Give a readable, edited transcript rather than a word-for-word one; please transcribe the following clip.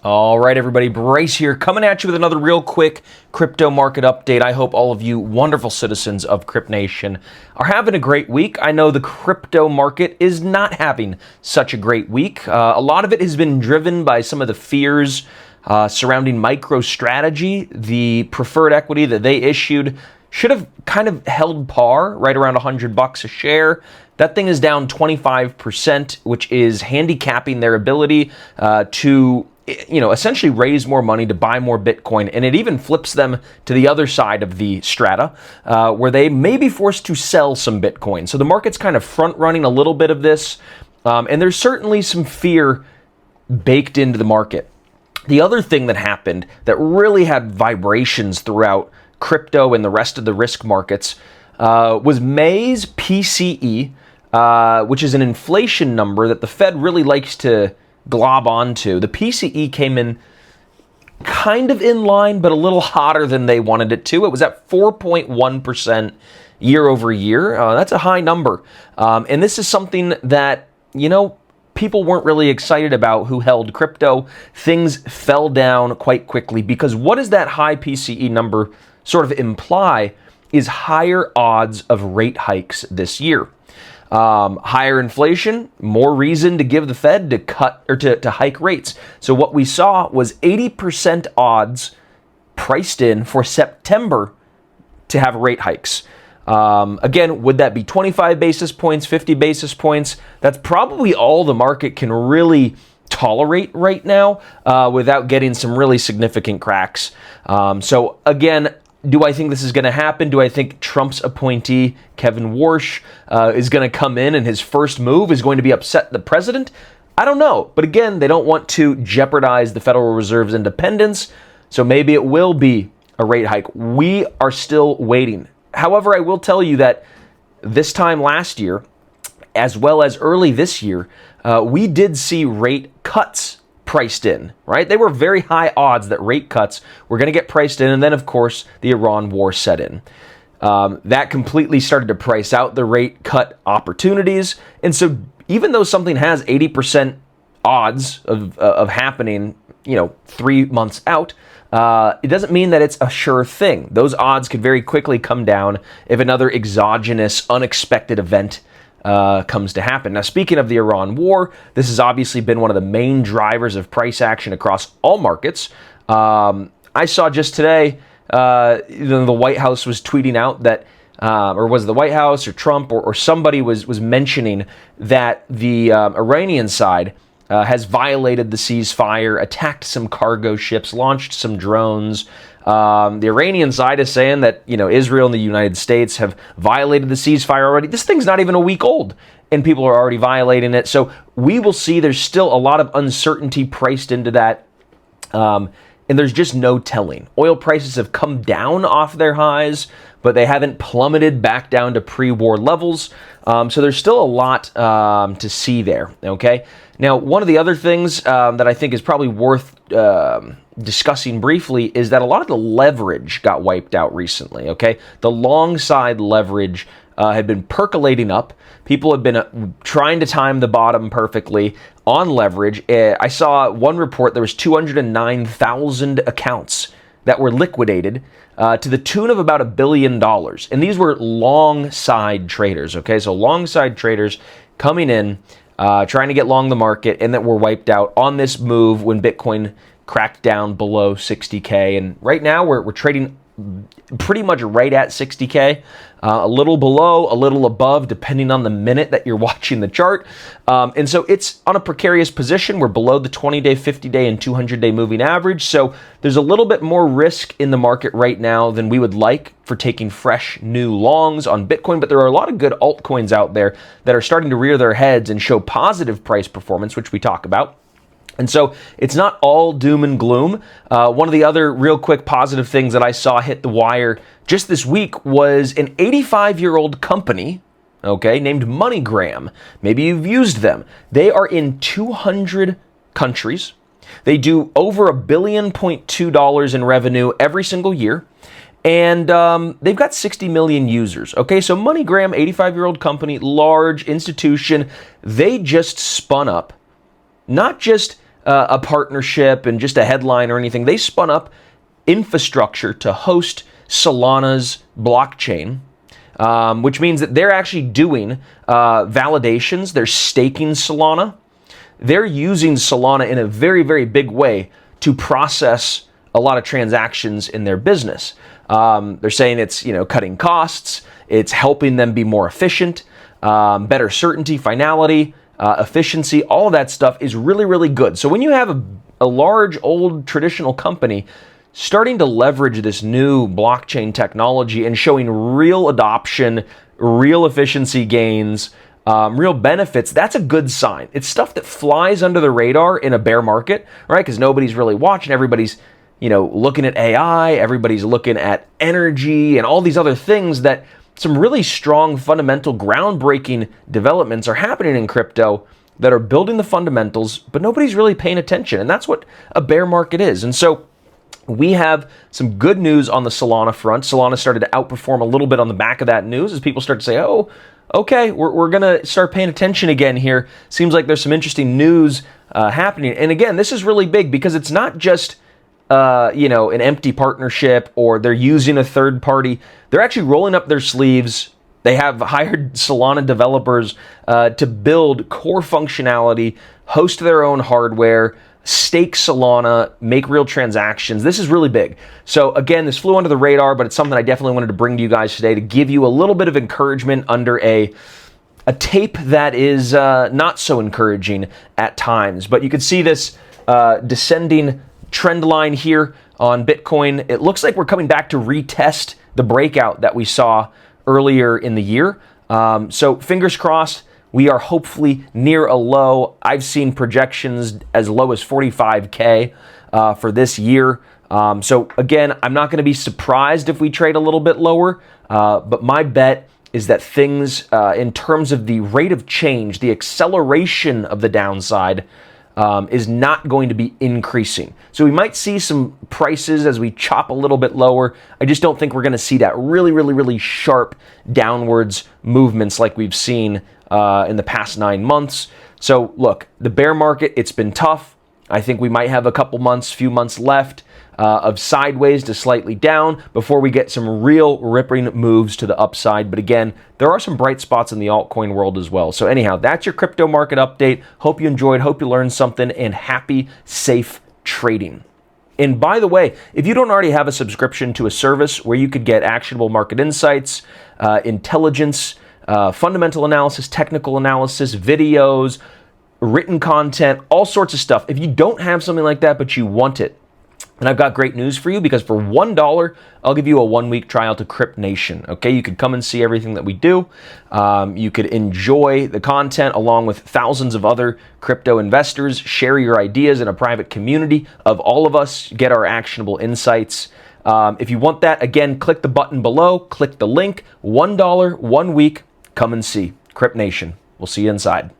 All right, everybody, Bryce here, coming at you with another real quick crypto market update. I hope all of you wonderful citizens of Crypt Nation are having a great week. I know the crypto market is not having such a great week. A lot of it has been driven by some of the fears surrounding MicroStrategy. The preferred equity that they issued should have kind of held par right around $100 a share. That thing is down 25%, which is handicapping their ability to essentially raise more money to buy more Bitcoin. And it even flips them to the other side of the strata, where they may be forced to sell some Bitcoin. So the market's kind of front running a little bit of this. And there's certainly some fear baked into the market. The other thing that happened that really had vibrations throughout crypto and the rest of the risk markets was May's PCE, which is an inflation number that the Fed really likes to glob onto. The PCE came in kind of in line, but a little hotter than they wanted it to. It was at 4.1% year over year. That's a high number. And this is something that, people weren't really excited about who held crypto. Things fell down quite quickly because what does that high PCE number sort of imply is higher odds of rate hikes this year. Higher inflation, more reason to give the Fed to cut or to hike rates. So what we saw was 80% odds priced in for September to have rate hikes. Again, would that be 25 basis points, 50 basis points? That's probably all the market can really tolerate right now without getting some really significant cracks. So again, do I think this is going to happen? Do I think Trump's appointee, Kevin Warsh, is going to come in and his first move is going to be upset the president? I don't know. But again, they don't want to jeopardize the Federal Reserve's independence. So maybe it will be a rate hike. We are still waiting. However, I will tell you that this time last year, as well as early this year, we did see rate cuts priced in, right? They were very high odds that rate cuts were going to get priced in, and then, of course, the Iran war set in. That completely started to price out the rate cut opportunities, and so even though something has 80% odds of happening, 3 months out, it doesn't mean that it's a sure thing. Those odds could very quickly come down if another exogenous, unexpected event comes to happen. Now, speaking of the Iran war, this has obviously been one of the main drivers of price action across all markets. I saw just today, the White House was tweeting out that, or was it the White House or Trump or somebody was mentioning that the Iranian side has violated the ceasefire, attacked some cargo ships, launched some drones. The Iranian side is saying that, Israel and the United States have violated the ceasefire already. This thing's not even a week old, and people are already violating it. So we will see there's still a lot of uncertainty priced into that, and there's just no telling. Oil prices have come down off their highs, but they haven't plummeted back down to pre-war levels. So there's still a lot to see there, okay? Now, one of the other things that I think is probably worth discussing briefly is that a lot of the leverage got wiped out recently, okay? The long side leverage had been percolating up. People have been trying to time the bottom perfectly on leverage. I saw one report, there was 209,000 accounts that were liquidated to the tune of about $1 billion. And these were long side traders, okay? So long side traders coming in, trying to get long the market, and that were wiped out on this move when Bitcoin cracked down below 60K. And right now we're trading pretty much right at 60K, a little below, a little above, depending on the minute that you're watching the chart. And so it's on a precarious position. We're below the 20-day, 50-day, and 200-day moving average. So there's a little bit more risk in the market right now than we would like for taking fresh new longs on Bitcoin. But there are a lot of good altcoins out there that are starting to rear their heads and show positive price performance, which we talk about. And so it's not all doom and gloom. One of the other real quick positive things that I saw hit the wire just this week was an 85-year-old company, okay, named MoneyGram. Maybe you've used them. They are in 200 countries. They do over $1.2 billion in revenue every single year. And they've got 60 million users. Okay, so MoneyGram, 85-year-old company, large institution. They just spun up not just a partnership and just a headline or anything. They spun up infrastructure to host Solana's blockchain, which means that they're actually doing validations. They're staking Solana. They're using Solana in a very, very big way to process a lot of transactions in their business. They're saying it's, cutting costs. It's helping them be more efficient, better certainty, finality, efficiency. All of that stuff is really, really good. So when you have a large, old, traditional company starting to leverage this new blockchain technology and showing real adoption, real efficiency gains, real benefits, that's a good sign. It's stuff that flies under the radar in a bear market, right? Because nobody's really watching. Everybody's, looking at AI. Everybody's looking at energy and all these other things that some really strong, fundamental, groundbreaking developments are happening in crypto that are building the fundamentals, but nobody's really paying attention. And that's what a bear market is. And so we have some good news on the Solana front. Solana started to outperform a little bit on the back of that news as people start to say, oh, okay, we're going to start paying attention again here. Seems like there's some interesting news happening. And again, this is really big because it's not just an empty partnership or they're using a third party. They're actually rolling up their sleeves. They have hired Solana developers to build core functionality, host their own hardware, stake Solana, make real transactions. This is really big. So again, this flew under the radar, but it's something I definitely wanted to bring to you guys today to give you a little bit of encouragement under a tape that is not so encouraging at times. But you can see this descending trend line here on Bitcoin. It looks like we're coming back to retest the breakout that we saw earlier in the year. So fingers crossed, we are hopefully near a low. I've seen projections as low as 45K for this year. So again, I'm not going to be surprised if we trade a little bit lower, but my bet is that things in terms of the rate of change, the acceleration of the downside, is not going to be increasing. So we might see some prices as we chop a little bit lower. I just don't think we're going to see that really, really, really sharp downwards movements like we've seen in the past 9 months. So look, the bear market, it's been tough. I think we might have a few months left of sideways to slightly down before we get some real ripping moves to the upside. But again, there are some bright spots in the altcoin world as well. So anyhow, that's your crypto market update. Hope you enjoyed, hope you learned something, and happy, safe trading. And by the way, if you don't already have a subscription to a service where you could get actionable market insights, intelligence, fundamental analysis, technical analysis, videos, written content, all sorts of stuff. If you don't have something like that, but you want it, and I've got great news for you, because for $1, I'll give you a 1-week trial to Crypt Nation. Okay, you could come and see everything that we do. You could enjoy the content along with thousands of other crypto investors, share your ideas in a private community of all of us, get our actionable insights. If you want that, again, click the button below, click the link, $1, 1 week, come and see Crypt Nation. We'll see you inside.